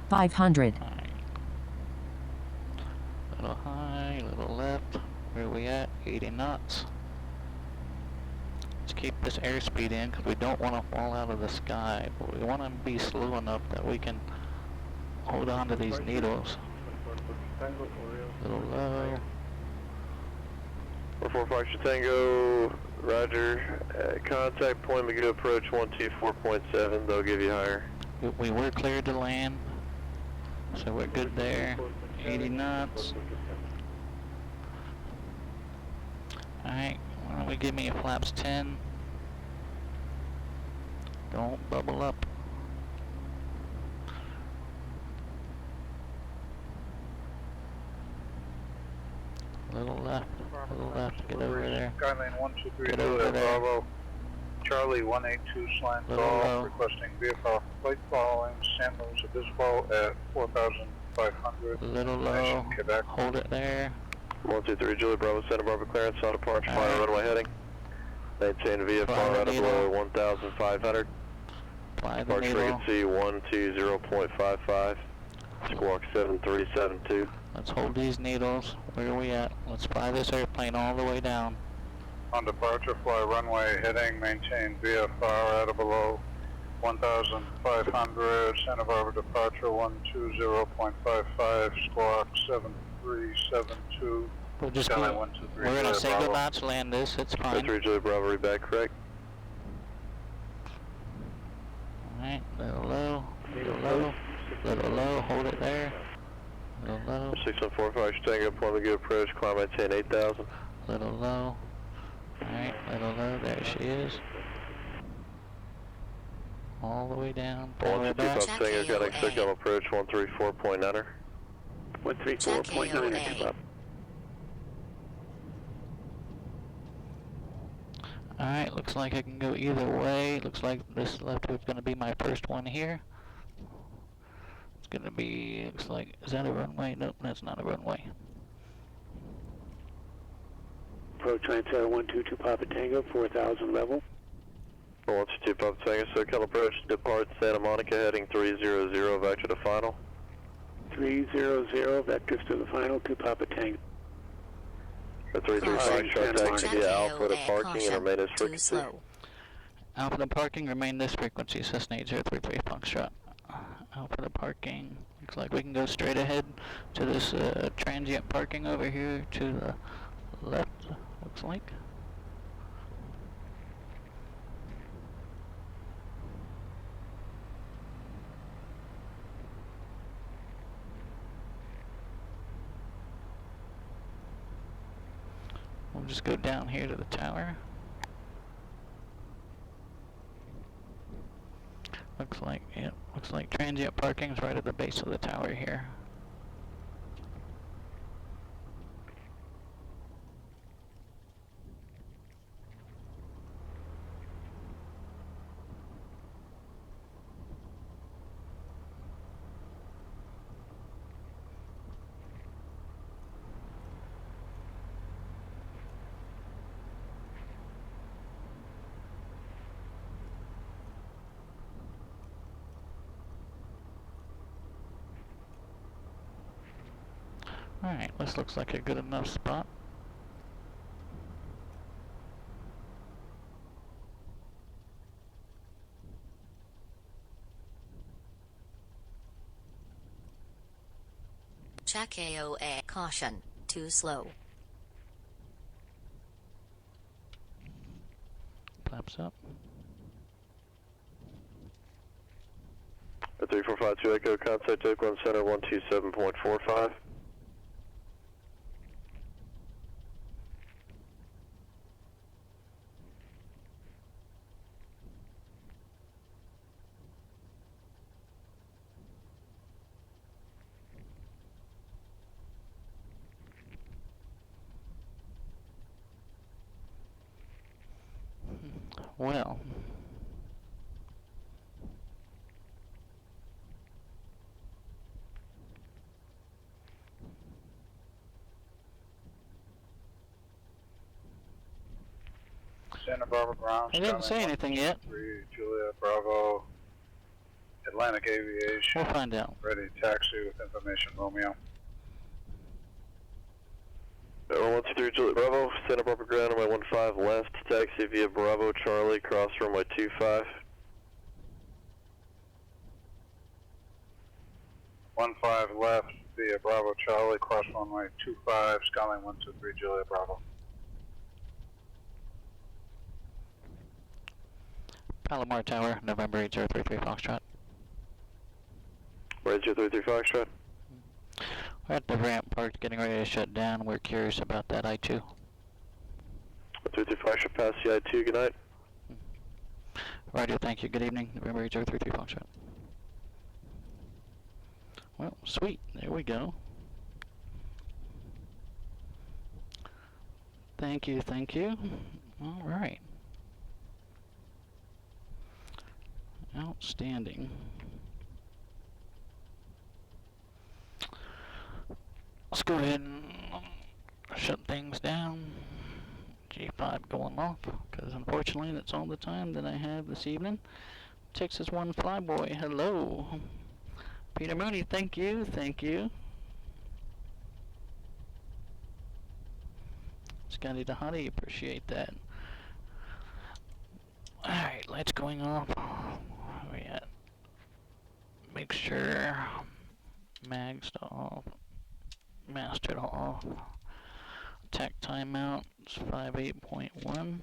$500. Alright. Little high, little left. Where are we at? 80 knots. Let's keep this airspeed in because we don't want to fall out of the sky, but we want to be slow enough that we can hold on to these needles. Little low. 44 Foxtrot Tango, roger. Contact point Magoo approach 124.7, they'll give you higher. We were cleared to land, so we're good there. 80 knots. Alright, why don't we give me a flaps 10. Don't bubble up. Little left, get over there. Skyline 123 Get over Juliet there. Bravo. Charlie 182 slant Little call, low. requesting VFR flight following San Luis Obispo at 4,500. Little low, Nation, Quebec. hold it there. 123 Juliet Bravo, Santa Barbara clearance, on departure, fire Alright. runway heading. Maintain Fly VFR the out of needle. below 1,500. Apply the Departure needle. frequency 120.55. Squawk 7372. Let's hold these needles. Where are we at? Let's fly this airplane all the way down. On departure, fly runway heading, maintain VFR at or below 1,500. Santa Barbara departure 120.55. Squawk 7372. We'll just Skyline go, 123 we're gonna Juliet single Bravo. notch land this, it's fine. 3 Juliet Bravo, read back correct. Alright, little low, hold it there. Little low, 614 Foxtrot Tango, point Magoo approach, climb maintain 8,000. little low. Alright, little low, there she is. All the way down, power 122 back. Foxtrot Tango, got XOCOM approach 134.9er. 134.9. Alright, looks like I can go either way. Looks like this left is gonna be my first one here. It's gonna be, looks like, is that a runway? Nope, that's not a runway. Approach Lancer 122 Papa Tango, 4,000 level. 122 Papa Tango, SOCOM approach, depart Santa Monica heading 300, vector to final. 300, vectors to the final, 2 Papa Tango. The 33 Foxtrot Tango via Alpha to parking and remain as frequency. Alpha to parking, remain this frequency, Cessna 8033 Foxtrot. Alpha to parking, looks like we can go straight ahead to this transient parking over here to the left, looks like. We'll just go down here to the tower. Looks like, yep, looks like transient parking's right at the base of the tower here. Alright, this looks like a good enough spot. Check AOA. Caution. Too slow. Flaps up. The 3452 Echo, contact Oakland Center 127.45. Well, Santa Barbara Ground. I didn't say anything yet. 3 Juliet Bravo. Atlantic Aviation. We'll find out. Ready to taxi with information, Romeo. 123 Juliet Bravo, Santa Barbara Ground, runway 15 left, taxi via Bravo Charlie, cross runway 25. 15 left via Bravo Charlie, cross runway 25, Skyline 123 Juliet Bravo. Palomar Tower, November 8033 Foxtrot. Right 033 Foxtrot. We're at the ramp parked, getting ready to shut down. We're curious about that I-2. 123 Foxtrot, pass the I-2, good night. Roger, thank you. Good evening, November 8033 Foxtrot. Well, sweet. There we go. Thank you, thank you. All right. Outstanding. Let's go ahead and shut things down. G5 going off, because unfortunately that's all the time that I have this evening. Texas 1 Flyboy, hello. Peter Mooney, thank you, thank you. Scotty DeHottie, appreciate that. Alright, lights going off. Where we at? Make sure mags off. Mastered off. Attack timeout is 58.1.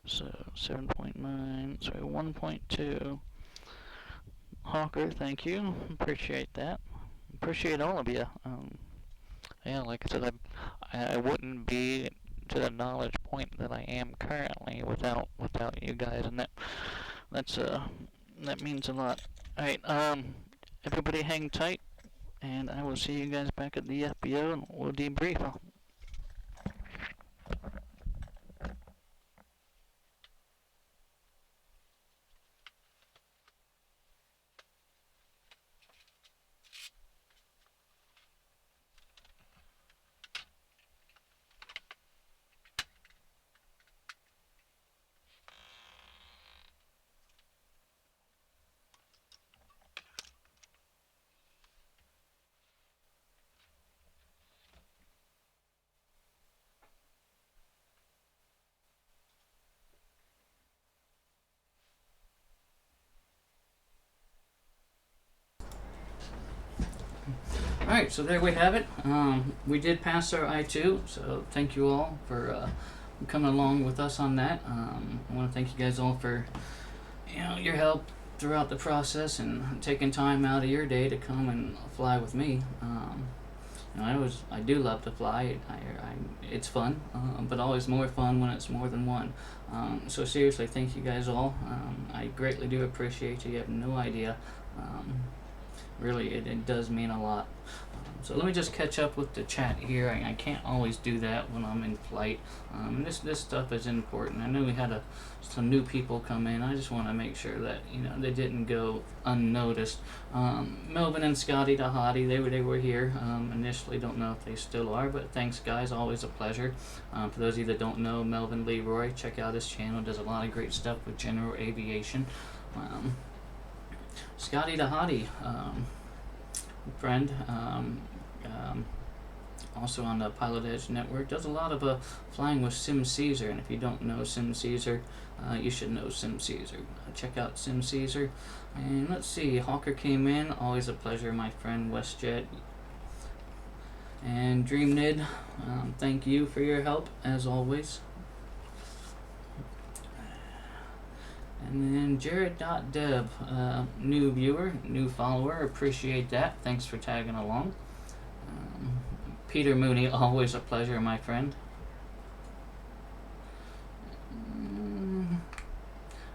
So 7.9, sorry, 1.2. Hawker, thank you. Appreciate that. Appreciate all of you. Yeah, like I said, I wouldn't be to the knowledge point that I am currently without you guys, and that means a lot. Alright, everybody hang tight, and I will see you guys back at the FBO, and we'll debrief. Alright, so there we have it. We did pass our I-2, so thank you all for coming along with us on that. I want to thank you guys all for your help throughout the process and taking time out of your day to come and fly with me. I do love to fly. It's fun, but always more fun when it's more than one. So seriously, thank you guys all. I greatly do appreciate you. You have no idea. Really, it does mean a lot. So let me just catch up with the chat here. I can't always do that when I'm in flight. This stuff is important. I know we had some new people come in. I just want to make sure that they didn't go unnoticed. Melvin and Scotty DeHottie, they were here initially. Don't know if they still are, but thanks guys. Always a pleasure. For those of you that don't know, Melvin Leroy, check out his channel. Does a lot of great stuff with general aviation. Scotty DeHottie, friend, also on the Pilot Edge Network, does a lot of flying with Sim Caesar, and if you don't know Sim Caesar, you should know Sim Caesar. Check out Sim Caesar. And let's see, Hawker came in, always a pleasure, my friend WestJet. And DreamNid, thank you for your help, as always. And then Jared.Deb, new viewer, new follower, appreciate that. Thanks for tagging along. Peter Mooney, always a pleasure, my friend.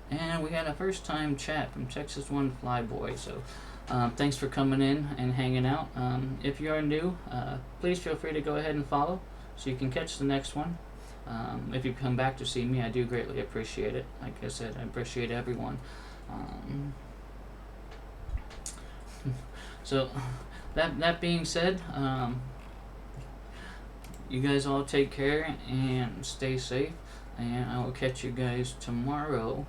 And we had a first time chat from Texas 1 Flyboy, so thanks for coming in and hanging out. If you are new, please feel free to go ahead and follow so you can catch the next one. If you come back to see me, I do greatly appreciate it. Like I said, I appreciate everyone. So that being said, you guys all take care and stay safe. And I will catch you guys tomorrow.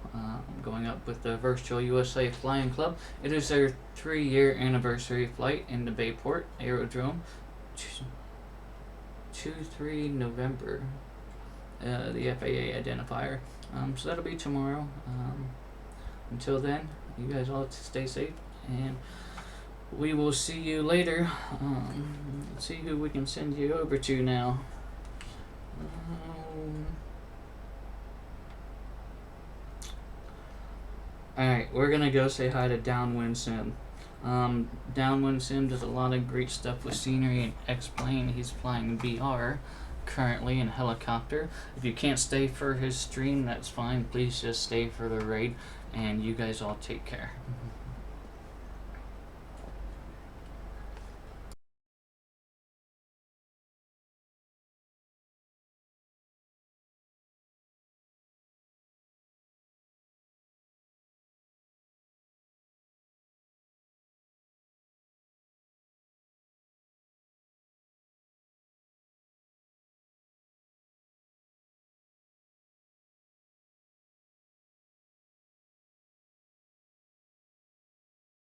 Going up with the Virtual USA Flying Club. It is their 3-year anniversary flight in the Bayport Aerodrome. 2-3 November. The FAA identifier. So that'll be tomorrow. Until then, you guys all stay safe, and we will see you later. Let's see who we can send you over to now. Alright, we're gonna go say hi to Downwind Sim. Downwind Sim does a lot of great stuff with scenery and X-Plane. He's flying VR currently in a helicopter. If you can't stay for his stream, that's fine. Please just stay for the raid, and you guys all take care.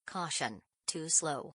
Caution, too slow.